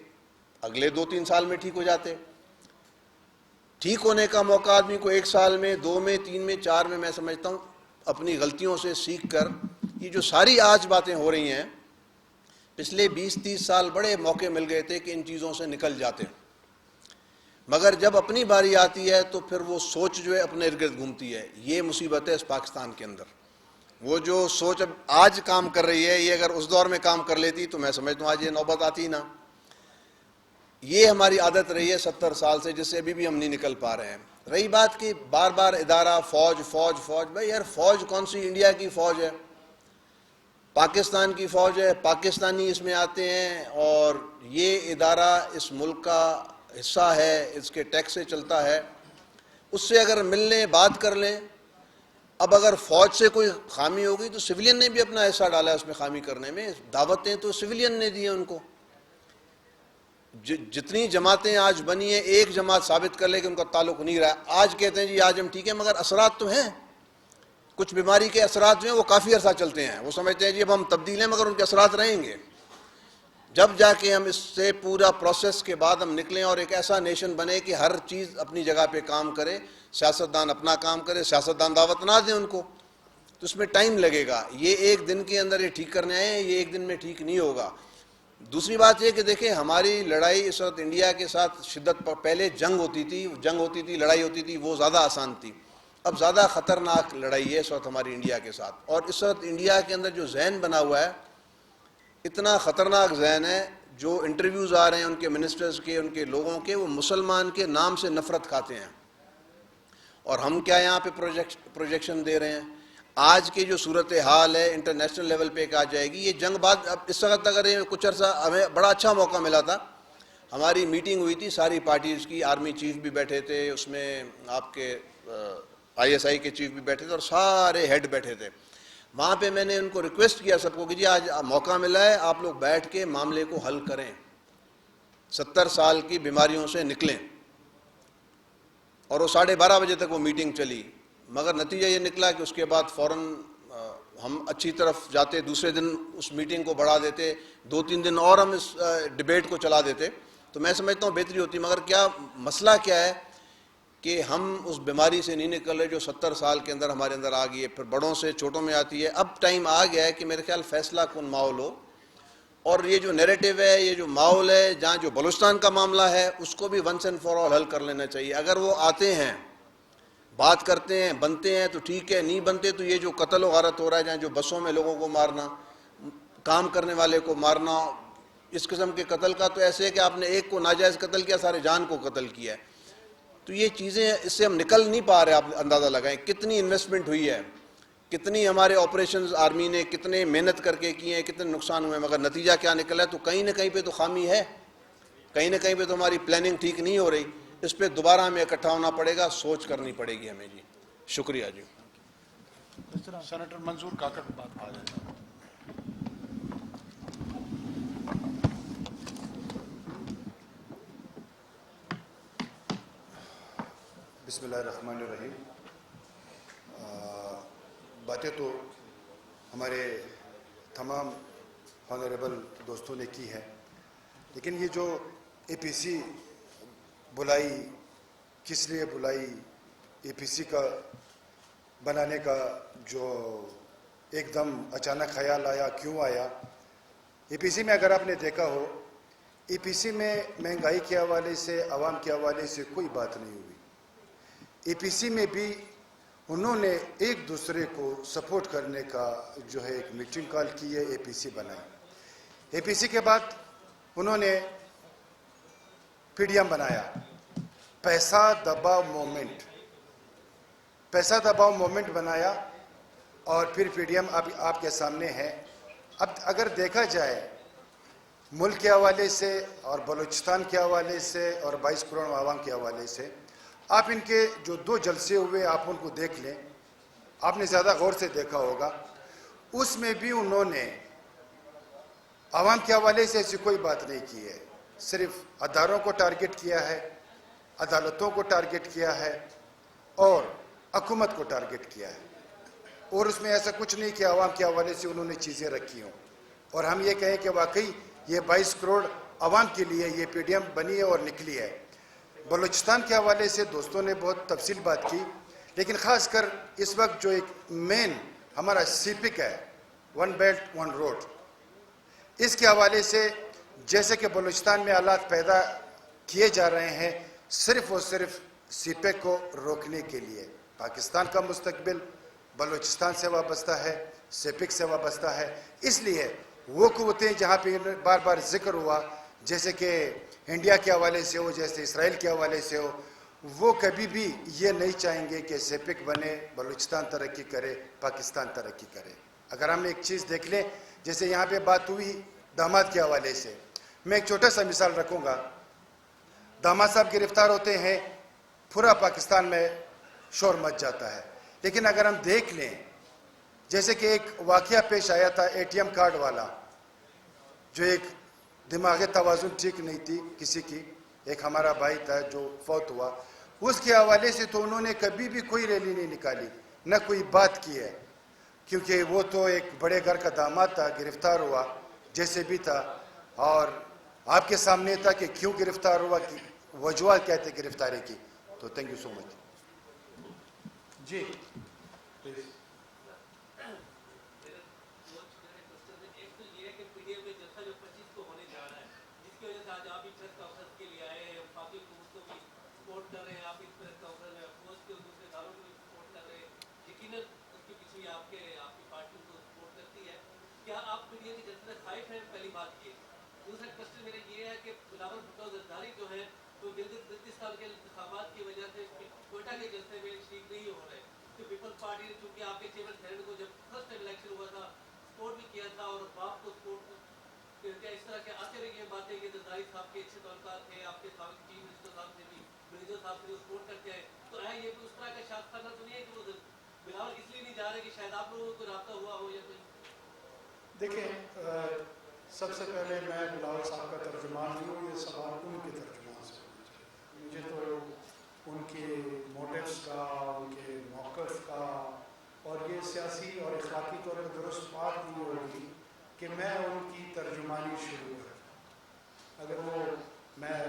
اگلے 2-3 سال میں ٹھیک ہو جاتے. ٹھیک ہونے کا موقع آدمی کو 1 سال میں، 2 میں، 3 میں، 4 میں سمجھتا ہوں اپنی غلطیوں سے سیکھ کر یہ جو ساری آج باتیں ہو رہی ہیں، پچھلے 20-30 سال بڑے موقع مل گئے تھے کہ ان چیزوں سے نکل جاتے ہیں، مگر جب اپنی باری آتی ہے تو پھر وہ سوچ جو ہے اپنے ارد گرد گھومتی ہے. یہ مصیبت ہے اس پاکستان کے اندر. وہ جو سوچ اب آج کام کر رہی ہے، یہ اگر اس دور میں کام کر لیتی تو میں سمجھتا ہوں آج یہ نوبت آتی ہی نہ. یہ ہماری عادت رہی ہے 70 سال سے، جس سے ابھی بھی ہم نہیں نکل پا رہے ہیں. رہی بات کہ بار بار ادارہ فوج فوج فوج، بھائی یار فوج کون سی؟ انڈیا کی فوج ہے، پاکستان کی فوج ہے، پاکستانی اس میں آتے ہیں، اور یہ ادارہ اس ملک کا حصہ ہے، اس کے ٹیکس سے چلتا ہے. اس سے اگر مل لیں، بات کر لیں. اب اگر فوج سے کوئی خامی ہوگی تو سویلین نے بھی اپنا حصہ ڈالا ہے اس میں خامی کرنے میں. دعوتیں تو سویلین نے دی ہیں ان کو. جتنی جماعتیں آج بنی ہیں، ایک جماعت ثابت کر لے کہ ان کا تعلق نہیں رہا. آج کہتے ہیں جی آج ہم ٹھیک ہیں، مگر اثرات تو ہیں. کچھ بیماری کے اثرات جو ہیں وہ کافی عرصہ چلتے ہیں. وہ سمجھتے ہیں جی اب ہم تبدیل ہیں، مگر ان کے اثرات رہیں گے. جب جا کے ہم اس سے پورا پروسیس کے بعد ہم نکلیں اور ایک ایسا نیشن بنے کہ ہر چیز اپنی جگہ پہ کام کرے، سیاستدان اپنا کام کرے، سیاستدان دعوت نہ دیں ان کو، تو اس میں ٹائم لگے گا. یہ ایک دن کے اندر یہ ٹھیک کرنے آئے ہیں، یہ ایک دن میں ٹھیک نہیں ہوگا. دوسری بات یہ کہ دیکھیں ہماری لڑائی اس وقت انڈیا کے ساتھ شدت پر، پہلے جنگ ہوتی تھی، لڑائی ہوتی تھی، وہ زیادہ آسان تھی. اب زیادہ خطرناک لڑائی ہے اس وقت ہماری انڈیا کے ساتھ. اور اس وقت انڈیا کے اندر جو ذہن بنا ہوا ہے، اتنا خطرناک ذہن ہے. جو انٹرویوز آ رہے ہیں ان کے منسٹرز کے، ان کے لوگوں کے، وہ مسلمان کے نام سے نفرت کھاتے ہیں. اور ہم کیا یہاں پہ پروجیکشن دے رہے ہیں؟ آج کی جو صورتحال ہے انٹرنیشنل لیول پہ ایک آ جائے گی. یہ جنگ بعد اب اس وقت اگر کچھ عرصہ ہمیں بڑا اچھا موقع ملا تھا. ہماری میٹنگ ہوئی تھی ساری پارٹیز کی، آرمی چیف بھی بیٹھے تھے اس میں، آپ کے ISI کے چیف بھی بیٹھے تھے، اور سارے ہیڈ بیٹھے تھے. وہاں پہ میں نے ان کو ریکویسٹ کیا سب کو کہ جی آج موقع ملا ہے، آپ لوگ بیٹھ کے معاملے کو حل کریں، 70 سال کی بیماریوں سے نکلیں. اور وہ 12:30 بجے تک وہ میٹنگ چلی. مگر نتیجہ یہ نکلا کہ اس کے بعد فوراً ہم اچھی طرف جاتے، دوسرے دن اس میٹنگ کو بڑھا دیتے، 2-3 دن اور ہم اس ڈیبیٹ کو چلا دیتے، تو میں سمجھتا ہوں بہتری ہوتی. مگر کیا مسئلہ کیا ہے کہ ہم اس بیماری سے نہیں نکل رہے جو 70 سال کے اندر ہمارے اندر آ گئی ہے. پھر بڑوں سے چھوٹوں میں آتی ہے. اب ٹائم آ گیا ہے کہ میرے خیال فیصلہ کن ماحول ہو. اور یہ جو نیریٹو ہے، یہ جو ماحول ہے، جہاں جو بلوچستان کا معاملہ ہے، اس کو بھی ونس اینڈ فار آل حل کر لینا چاہیے. اگر وہ آتے ہیں، بات کرتے ہیں، بنتے ہیں تو ٹھیک ہے، نہیں بنتے تو یہ جو قتل و غارت ہو رہا ہے، جہاں جو بسوں میں لوگوں کو مارنا، کام کرنے والے کو مارنا، اس قسم کے قتل کا تو ایسے ہے کہ آپ نے ایک کو ناجائز قتل کیا، سارے جان کو قتل کیا ہے. تو یہ چیزیں اس سے ہم نکل نہیں پا رہے. آپ اندازہ لگائیں کتنی انویسٹمنٹ ہوئی ہے، کتنی ہمارے آپریشنز آرمی نے کتنے محنت کر کے کیے ہیں، کتنے نقصان ہوئے ہیں، مگر نتیجہ کیا نکلا ہے؟ تو کہیں نہ کہیں پہ تو خامی ہے، کہیں نہ کہیں پہ تو ہماری پلاننگ ٹھیک نہیں ہو رہی. اس پہ دوبارہ ہمیں اکٹھا ہونا پڑے گا، سوچ کرنی پڑے گی ہمیں. جی شکریہ. جی سینیٹر منظور کاکڑ بات آ جائے. بسم اللہ الرحمن الرحیم. باتیں تو ہمارے تمام آنریبل دوستوں نے کی ہے، لیکن یہ جو APC بلائی، کس لیے بلائی، APC کا بنانے کا جو ایک دم اچانک خیال آیا، کیوں آیا؟ APC میں اگر آپ نے دیکھا ہو، APC میں مہنگائی کے حوالے سے، عوام کے حوالے سے کوئی بات نہیں ہوئی. APC میں بھی انہوں نے ایک دوسرے کو سپورٹ کرنے کا جو ہے ایک میٹنگ کال کی ہے، APC بنائی. APC کے بعد انہوں نے PDM بنایا، پیسہ دباؤ مومنٹ بنایا، اور پھر PDM آپ کے سامنے ہے. اب اگر دیکھا جائے ملک کے حوالے سے اور بلوچستان کے حوالے سے اور 22 کروڑ عوام کے حوالے سے، آپ ان کے جو 2 جلسے ہوئے آپ ان کو دیکھ لیں، آپ نے زیادہ غور سے دیکھا ہوگا. اس میں بھی انہوں نے عوام کے حوالے سے ایسی کوئی بات نہیں کی ہے، صرف اداروں کو ٹارگٹ کیا ہے، عدالتوں کو ٹارگٹ کیا ہے اور حکومت کو ٹارگٹ کیا ہے. اور اس میں ایسا کچھ نہیں کہ عوام کے حوالے سے انہوں نے چیزیں رکھی ہوں. اور ہم یہ کہیں کہ واقعی یہ 22 کروڑ عوام کے لیے یہ PDM بنی ہے اور نکلی ہے. بلوچستان کے حوالے سے دوستوں نے بہت تفصیل بات کی، لیکن خاص کر اس وقت جو ایک مین ہمارا سیپک ہے، ون بیلٹ ون روڈ، اس کے حوالے سے جیسے کہ بلوچستان میں حالات پیدا کیے جا رہے ہیں صرف اور صرف سیپیک کو روکنے کے لیے. پاکستان کا مستقبل بلوچستان سے وابستہ ہے، سیپک سے وابستہ ہے. اس لیے وہ قوتیں جہاں پہ بار بار ذکر ہوا، جیسے کہ انڈیا کے حوالے سے ہو، جیسے اسرائیل کے حوالے سے ہو، وہ کبھی بھی یہ نہیں چاہیں گے کہ سیپک بنے، بلوچستان ترقی کرے، پاکستان ترقی کرے. اگر ہم ایک چیز دیکھ لیں، جیسے یہاں پہ بات ہوئی داماد کے حوالے سے، میں ایک چھوٹا سا مثال رکھوں گا. داماد صاحب گرفتار ہوتے ہیں، پورا پاکستان میں شور مچ جاتا ہے. لیکن اگر ہم دیکھ لیں، جیسے کہ ایک واقعہ پیش آیا تھا اے ٹی ایم کارڈ والا، جو ایک دماغی توازن ٹھیک نہیں تھی کسی کی، ایک ہمارا بھائی تھا جو فوت ہوا، اس کے حوالے سے تو انہوں نے کبھی بھی کوئی ریلی نہیں نکالی، نہ کوئی بات کی ہے، کیونکہ وہ تو ایک بڑے گھر کا داماد تھا، گرفتار ہوا جیسے بھی تھا، اور آپ کے سامنے تھا کہ کیوں گرفتار ہوا، وجوہات کیا تھے گرفتاری کی. تو تھینک یو سو مچ. جی کیا آپ میڈیا کی جلسے سے خائف ہیں؟ پہلی بات یہ. دوسرا کوشچن میرا یہ ہے کہ بلاول بھٹو زرداری جو ہے تو بلتستان کے انتخابات کی وجہ سے کوئٹہ کے جلسے میں شریک نہیں ہو رہے. تو پیپلز پارٹی نے چونکہ آپ کے چیئرمین تھرڈ کو جب فرسٹ ٹائم الیکشن ہوا تھا سپورٹ بھی کیا تھا، اور باپ کو سپورٹ کیا اس طرح کے آتے رہے یہ باتیں کہ زرداری صاحب کے اچھے تعلقات تھے، آپ کے سابق چیف منسٹر صاحب سے بھی، منیجر صاحب سے سپورٹ کرتے ہیں، تو ہے یہ اس طرح کا شاخانہ تو نہیں ہے کہ وہ بلاول اس لیے نہیں جا رہے کہ شاید آپ لوگوں کو رابطہ ہوا ہو یا کوئی؟ دیکھیں، سب سے پہلے میں بلاول صاحب کا ترجمان نہیں ہوں، یہ سوال ان کے ترجمان سے ہونا چاہیے. مجھے تو ان کے موٹیوز کا، ان کے موقف کا، اور یہ سیاسی اور اخلاقی طور پر درست بات نہیں ہوگی کہ میں ان کی ترجمانی شروع کروں. اگر وہ میں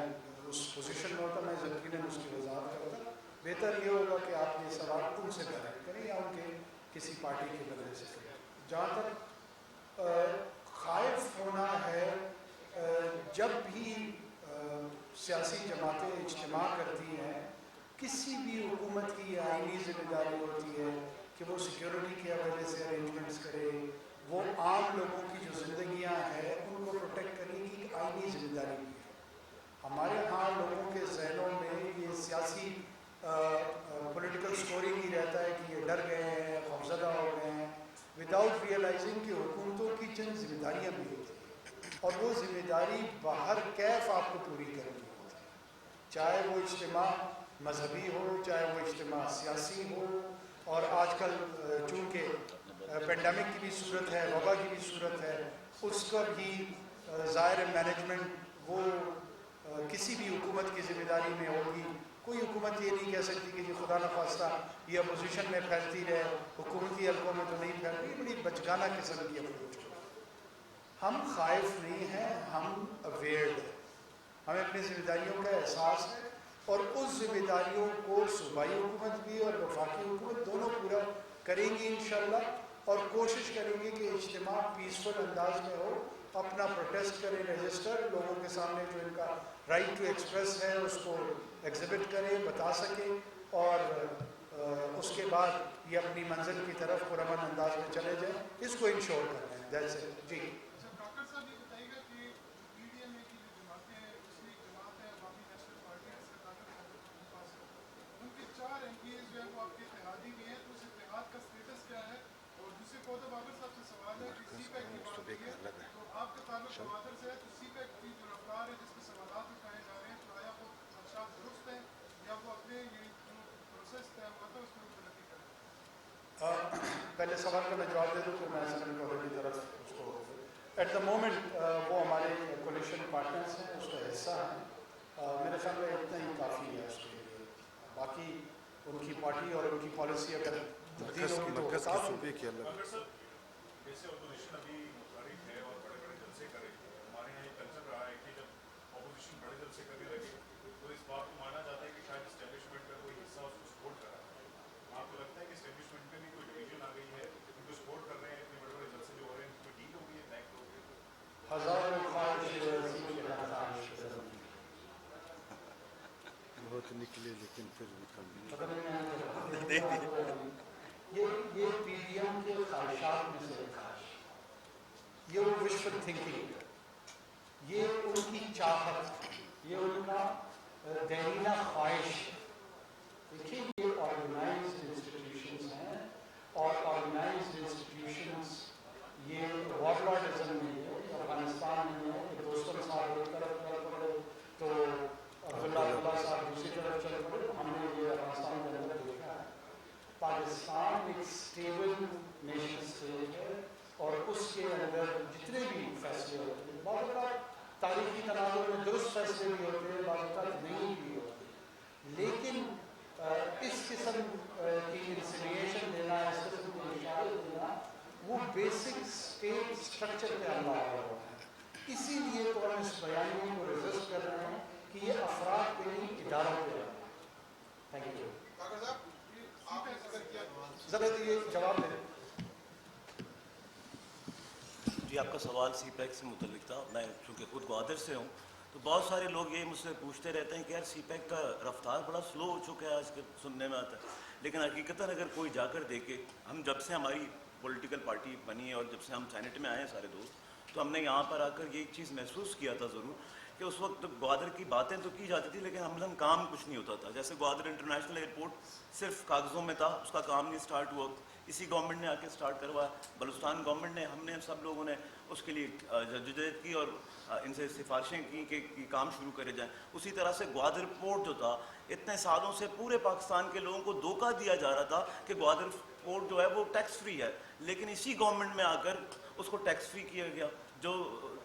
اس پوزیشن میں ہوتا، میں یقیناً اس کی وضاحت کرتا. بہتر یہ ہوگا کہ آپ یہ سوال ان سے ڈائریکٹ کریں یا ان کے کسی پارٹی کے بندے سے کریں. جہاں تک خائف ہونا ہے، جب بھی سیاسی جماعتیں اجتماع کرتی ہیں، کسی بھی حکومت کی یہ آئینی ذمہ داری ہوتی ہے کہ وہ سیکیورٹی کے حوالے سے ارینجمنٹس کرے، وہ عام لوگوں کی جو زندگیاں ہیں ان کو پروٹیکٹ کرنے کی ایک آئینی ذمہ داری بھی ہے. ہمارے ہاں لوگوں کے ذہنوں میں یہ سیاسی پولیٹیکل سٹوری نہیں رہتا ہے کہ یہ ڈر گئے ہیں، خوفزدہ ہو گئے ہیں، وداؤٹ ریئلائزنگ کہ حکومتوں کی چند ذمہ داریاں بھی ہوتی ہیں، اور وہ ذمہ داری بہر کیف آپ کو پوری کرنی ہوتی ہے. چاہے وہ اجتماع مذہبی ہو، چاہے وہ اجتماع سیاسی ہو. اور آج کل چونکہ پینڈیمک کی بھی صورت ہے، وبا کی بھی صورت ہے، اس کا بھی ظاہر مینجمنٹ وہ کسی بھی حکومت کی ذمہ داری میں ہوگی. کوئی حکومت یہ نہیں کہہ سکتی کہ خدا نخواستہ یہ اپوزیشن میں پھیلتی رہے، حکومتی حلقوں میں تو نہیں پھیل رہی. بڑی بچگانہ قسم کی اپروچ ہے. ہم خائف نہیں ہیں، ہم اویئرڈ ہیں، ہمیں اپنی ذمہ داریوں کا احساس ہے، اور اس ذمہ داریوں کو صوبائی حکومت بھی اور وفاقی حکومت دونوں پورا کریں گی انشاءاللہ. اور کوشش کریں گے کہ اجتماع پیسفل انداز میں ہو. اپنا پروٹیسٹ کریں، رجسٹر لوگوں کے سامنے جو ان کا رائٹ ٹو ایکسپریس ہے اس کو ایگزیبٹ کریں، بتا سکیں، اور اس کے بعد یہ اپنی منزل کی طرف پرامن انداز میں چلے جائیں. اس کو انشور کرنا ہے. That's it. جی پہلے سوال کا میں جواب دے دوں پھر میں سیکنڈ کور کی طرف اس کو. ایٹ دا مومنٹ وہ ہمارے کولیشن پارٹنرس ہیں، اس کا حصہ ہیں. میرے خیال میں اتنا ہی کافی ہے اس کے لیے. باقی ان کی پارٹی اور ان کی پالیسی اگر تبدیل ہوگی تو مرکز کی صوبے کی الگ. جیسے اپوزیشن ابھی متحرک ہے اور بڑے بڑے جلسے کرے، ہمارے یہاں یہ کلچر رہا ہے کہ جب اپوزیشن بڑے جلسے کرنے لگے تو اس بات کو مانا جاتا یہ PDM کے خواہشات میں سے ایک خواہش، یہ وشفل تھنکنگ، یہ ان کی چاہت، یہ ان کا دیرینہ خواہش. دیکھیے یہ آرگنائزڈ انسٹیٹیوشنز ہیں، اور آرگنائزڈ انسٹیٹیوشنز یہ وار لارڈزم میں ہے، افغانستان میں ہے کہ دوستم صاحب ایک طرف چل پڑے تو عبداللہ صاحب دوسری طرف چل پڑے. ہم نے یہ افغانستان کے اندر دیکھا ہے. پاکستان ایک اسٹیبل نیشن اسٹیٹ ہے، اور اس کے اندر جتنے بھی فیصلے ہوتے ہیں، بعض اوقات تاریخی تناظر میں درست فیصلے بھی ہوتے ہیں، بعض اوقات نہیں بھی ہوتے، لیکن اس قسم کی انسینیشن دینا، اس قسم کی اشارے دینا، وہ بیسک اسٹیٹ اسٹرکچر پہ حملہ ہو رہا ہے. اسی لیے تو ہم اس بیانیے کو ریزسٹ کر رہے ہیں کہ یہ افراد پہ نہیں، اداروں پہ ہے. Thank you. ذرا یہ جواب دیں. جی، آپ کا سوال سی پیک سے متعلق تھا. میں چونکہ خود گوادر سے ہوں تو بہت سارے لوگ یہ مجھ سے پوچھتے رہتے ہیں کہ یار سی پیک کا رفتار بڑا سلو ہو چکا ہے آج کل، سننے میں آتا ہے. لیکن حقیقتاً اگر کوئی جا کر دیکھے، ہم جب سے ہماری پولیٹیکل پارٹی بنی ہے اور جب سے ہم سینٹ میں آئے ہیں سارے دوست، تو ہم نے یہاں پر آ کر یہ چیز محسوس کیا تھا ضرور کہ اس وقت گوادر کی باتیں تو کی جاتی تھی لیکن ہم کام کچھ نہیں ہوتا تھا. جیسے گوادر انٹرنیشنل ایئرپورٹ صرف کاغذوں میں تھا، اس کا کام نہیں سٹارٹ ہوا. اسی گورنمنٹ نے آ کے سٹارٹ کروایا، بلوچستان گورنمنٹ نے، ہم نے سب لوگوں نے اس کے لیے جدوجہد کی اور ان سے سفارشیں کی کہ کام شروع کرے جائیں. اسی طرح سے گوادر پورٹ جو تھا، اتنے سالوں سے پورے پاکستان کے لوگوں کو دھوکہ دیا جا رہا تھا کہ گوادر پورٹ جو ہے وہ ٹیکس فری ہے، لیکن اسی گورنمنٹ میں آ کر اس کو ٹیکس فری کیا گیا. جو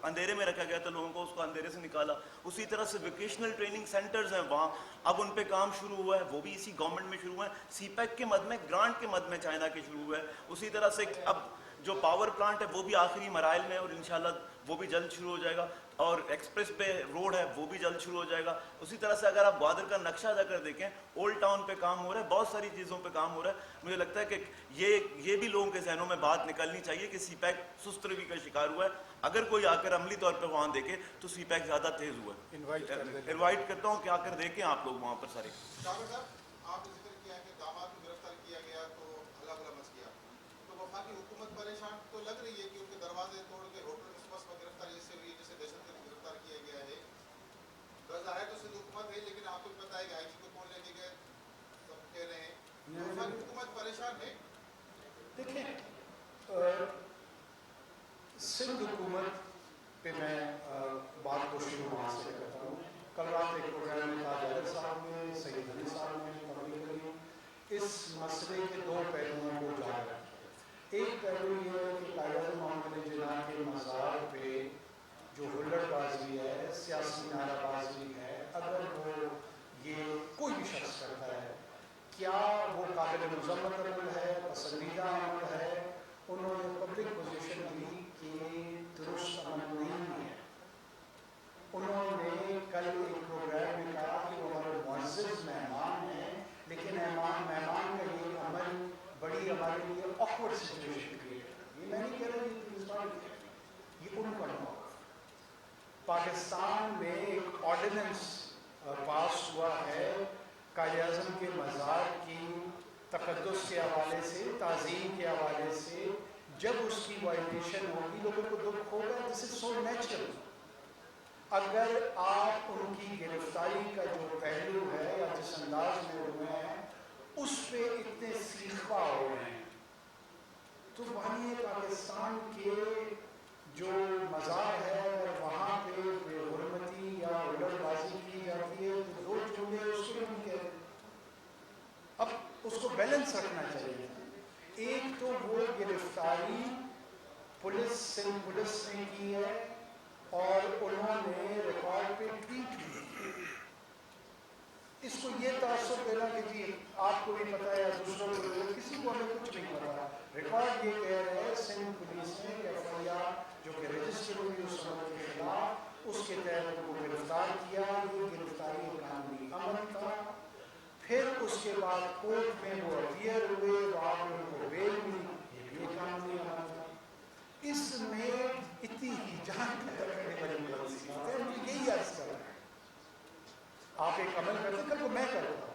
اندھیرے میں رکھا گیا تھا لوگوں کو، اس کو اندھیرے سے نکالا. اسی طرح سے ووکیشنل ٹریننگ سینٹرز ہیں وہاں، اب ان پہ کام شروع ہوا ہے، وہ بھی اسی گورنمنٹ میں شروع ہوئے ہیں. سی پیک کے مد میں، گرانٹ کے مد میں چائنا کے شروع ہوا ہے. اسی طرح سے اب جو پاور پلانٹ ہے وہ بھی آخری مراحل میں، اور انشاءاللہ وہ بھی جلد شروع ہو جائے گا. اور ایکسپریس پہ روڈ ہے وہ بھی جلد شروع ہو جائے گا. اسی طرح سے اگر آپ گوادر کا نقشہ جا کر دیکھیں، اولڈ ٹاؤن پہ کام ہو رہا ہے، بہت ساری چیزوں پہ کام ہو رہا ہے. مجھے لگتا ہے کہ یہ بھی لوگوں کے ذہنوں میں بات نکلنی چاہیے کہ سی پیک سست روی کا شکار ہوا ہے. اگر کوئی آ کر عملی طور پہ وہاں دیکھے تو سی پیک زیادہ تیز ہوا ہے. انوائٹ کرتا ہوں کہ آ کر دیکھیں آپ لوگ وہاں پر سارے. آپ نے ذکر کیا کہ داماد کو گرفتار کیا گیا تو ہلا گلا مچ گیا، تو وفاقی حکومت پریشان تو لگ رہی ہے کہ ان کے دروازے توڑ کے ہوٹل ایکسپریس پر گرفتاری اس سے ہوئی جسے دہشت گرد گرفتار کیا گیا ہے. ظاہر تو سندھ حکومت ہے، لیکن آپ کو بھی پتا ہے کہ آئی جی کو کون لے کے گئے، سب کہہ رہے ہیں وفاقی حکومت پریشان ہے. دیکھیں، سندھ حکومت پہ میں بات کو شروع وہاں سے کرتا ہوں. کل رات ایک پروگرام میں تاج عادل صاحب نے، سید علی صاحب نے، تبلیغ اس مسئلے کے دو پہلوؤں کو اجاگر کیا. ایک پہلو یہ ہے کہ قائد اعظم محمد علی جناح کے مزار پہ جو ہلڑ بازی ہے، سیاسی نعرہ بازی ہے، اگر وہ یہ کوئی بھی شخص کرتا ہے، کیا وہ قابل مذمت عمل ہے، پسندیدہ عمل ہے؟ انہوں نے پبلک پوزیشن دی کہ درست عمل نہیں ہے. انہوں نے کل ایک پروگرام میں کہا کہ وہ ہمارے معزز مہمان ہیں، لیکن مہمان کا یہ عمل بڑی ہمارے لیے آکورڈ سچویشن کریٹ ہے. یہ میں نہیں کہہ رہا، یہ ان کا موقف. پاکستان میں ایک آرڈیننس پاس ہوا ہے قائد اعظم کے مزار کی تقدس کے حوالے سے، تعظیم کے حوالے سے. جب اس کی وائلیشن ہوگی لوگوں کو دکھ ہوگا. دس از سو نیچرل. اگر آپ ان کی گرفتاری کا جو پہلو ہے یا جس انداز میں ہوئے ہیں اس پہ اتنے سیخپا ہو رہے ہیں، تو وہیں پاکستان کے جو مزار ہے اگر وہاں پہ بے حرمتی یا ہلڑ بازی کی جاتی ہے تو دو جملے اس کے بھی کہتے ہیں. اب اس کو بیلنس رکھنا چاہیے. ایک تو وہ گرفتاری سندھ پولیس نے کی ہے اور انہوں نے ریکارڈ پہ ٹویٹ کی. اس کو یہ تعصب دینا کہ جی آپ کو بھی پتا ہے یا دوسروں کو، کسی کو ہمیں کچھ نہیں پتا. ریکارڈ یہ کہہ رہے ہیں سندھ پولیس نے ایف آئی آر جو کہ رجسٹر ہوئی اس عمل کے خلاف، اس کے تحت ان کو گرفتار کیا. یہ گرفتاری قانونی عمل تھا. پھر اس کے بعد کورٹ میں وہ اپیئر ہوئے، وہاں ان کو بیل ملی، یہ بھی قانونی عمل تھا. اس میں اتنی ہی جان کرنے والی بات ہے. مجھے یہی عرض کر رہا ہے، آپ ایک عمل کرتے کل کو میں کرتا ہوں.